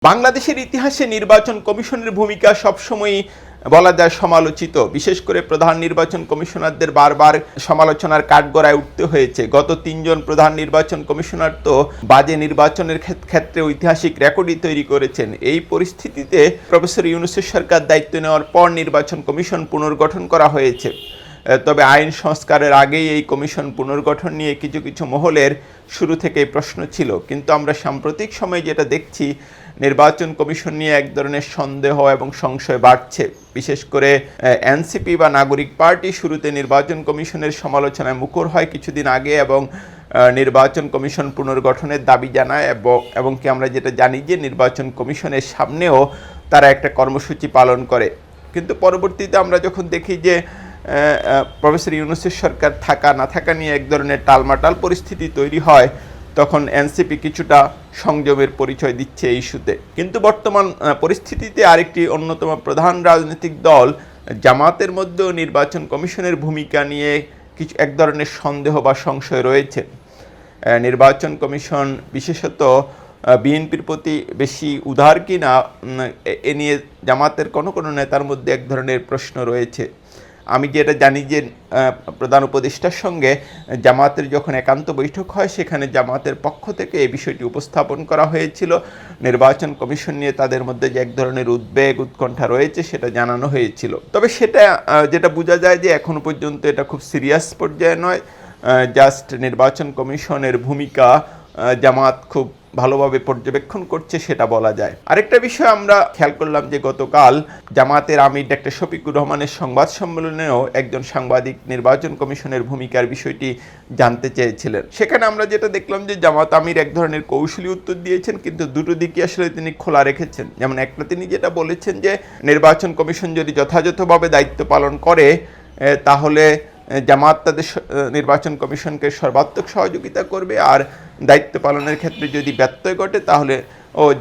বাংলাদেশের ইতিহাসে নির্বাচন কমিশনের ভূমিকা সবসময়ই বলা যায় সমালোচিত। বিশেষ করে প্রধান নির্বাচন কমিশনারদের বারবার সমালোচনার কাঠগড়ায় উঠতে হয়েছে। গত ৩ জন প্রধান নির্বাচন কমিশনার তো বাজে নির্বাচনের ক্ষেত্রে ঐতিহাসিক রেকর্ডই তৈরি করেছেন। এই পরিস্থিতিতে প্রফেসর ইউনূসের সরকার দায়িত্ব নেওয়ার পর নির্বাচন কমিশন পুনর্গঠন করা হয়েছে। তবে আইন সংস্কারের আগেই এই কমিশন পুনর্গঠন নিয়ে কিছু মহলের শুরু থেকেই প্রশ্ন ছিল। কিন্তু আমরা সাম্প্রতিক সময়ে যেটা দেখছি, নির্বাচন কমিশন নিয়ে এক ধরনের সন্দেহ এবং সংশয় বাড়ছে। বিশেষ করে এনসিপি বা নাগরিক পার্টি শুরুতে নির্বাচন কমিশনের সমালোচনায় মুখর হয় কিছুদিন আগে এবং নির্বাচন কমিশন পুনর্গঠনের দাবি জানায় এবং কি আমরা যেটা জানি যে নির্বাচন কমিশনের সামনেও তারা একটা কর্মসূচি পালন করে। কিন্তু পরবর্তীতে আমরা যখন দেখি যে প্রফেসর ইউনূসের সরকার থাকা না থাকা নিয়ে এক ধরনের টালমাটাল পরিস্থিতি তৈরি হয়, তখন এনসিপি কিছুটা সংযমের পরিচয় দিচ্ছে এই ইস্যুতে। কিন্তু বর্তমান পরিস্থিতিতে আরেকটি অন্যতম প্রধান রাজনৈতিক দল জামাতের মধ্যেও নির্বাচন কমিশনের ভূমিকা নিয়ে এক ধরনের সন্দেহ বা সংশয় রয়েছে। নির্বাচন কমিশন বিশেষত বিএনপির প্রতি বেশি উদার কিনা এ নিয়ে জামাতের কোনো নেতার মধ্যে এক ধরনের প্রশ্ন রয়েছে। আমি যেটা জানি যে প্রধান উপদেষ্টার সঙ্গে জামাতের যখন একান্ত বৈঠক হয়, সেখানে জামাতের পক্ষ থেকে এই বিষয়টি উপস্থাপন করা হয়েছিল। নির্বাচন কমিশন নিয়ে তাদের মধ্যে যে এক ধরনের উদ্বেগ উৎকণ্ঠা রয়েছে সেটা জানানো হয়েছিল। তবে সেটা যেটা বোঝা যায় যে এখনো পর্যন্ত এটা খুব সিরিয়াস পর্যায়ে নয়, জাস্ট নির্বাচন কমিশনের ভূমিকা জামাত খুব ভালোভাবে পর্যবেক্ষণ করছে সেটা বলা যায়। আরেকটা বিষয় আমরা খেয়াল করলাম যে গতকাল জামাতের আমির ডক্টর শফিকুর রহমানের সংবাদ সম্মেলনেও একজন সাংবাদিক নির্বাচন কমিশনের ভূমিকার বিষয়টি জানতে চেয়েছিলেন। সেখানে আমরা যেটা দেখলাম যে জামাত আমির এক ধরনের কৌশলী উত্তর দিয়েছেন, কিন্তু দুটো দিকই আসলে তিনি খোলা রেখেছেন। যেমন একটা তিনি যেটা বলেছেন যে নির্বাচন কমিশন যদি যথাযথভাবে দায়িত্ব পালন করে তাহলে জামাত তাদের নির্বাচন কমিশনকে সর্বাত্মক সহযোগিতা করবে, আর দায়িত্ব পালনের ক্ষেত্রে যদি ব্যত্যয় ঘটে তাহলে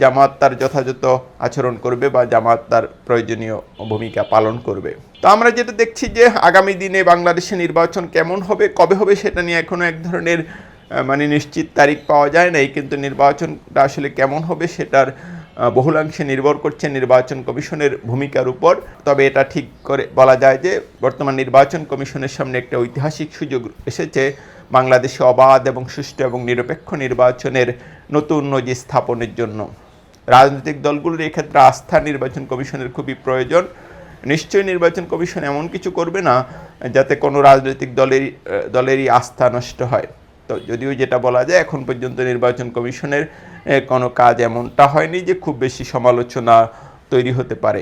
জামাত তার যথাযথ আচরণ করবে বা জামাত তার প্রয়োজনীয় ভূমিকা পালন করবে। তো আমরা যেটা দেখছি যে আগামী দিনে বাংলাদেশে নির্বাচন কেমন হবে, কবে হবে সেটা নিয়ে এখনও এক ধরনের নিশ্চিত তারিখ পাওয়া যায় নাই। কিন্তু নির্বাচনটা আসলে কেমন হবে সেটার বহুলাংশে নির্ভর করছে নির্বাচন কমিশনের ভূমিকার উপর। তবে এটা ঠিক করে বলা যায় যে বর্তমান নির্বাচন কমিশনের সামনে একটা ঐতিহাসিক সুযোগ এসেছে বাংলাদেশে অবাধ এবং সুষ্ঠু এবং নিরপেক্ষ নির্বাচনের নতুন নজির স্থাপনের জন্য। রাজনৈতিক দলগুলোর এক্ষেত্রে আস্থা নির্বাচন কমিশনের খুবই প্রয়োজন। নিশ্চয়ই নির্বাচন কমিশন এমন কিছু করবে না যাতে কোনো রাজনৈতিক দলেরই আস্থা নষ্ট হয়। তো যদিও যেটা বলা যায় এখন পর্যন্ত নির্বাচন কমিশনের কোনো কাজ এমনটা হয়নি যে খুব বেশি সমালোচনা তৈরি হতে পারে।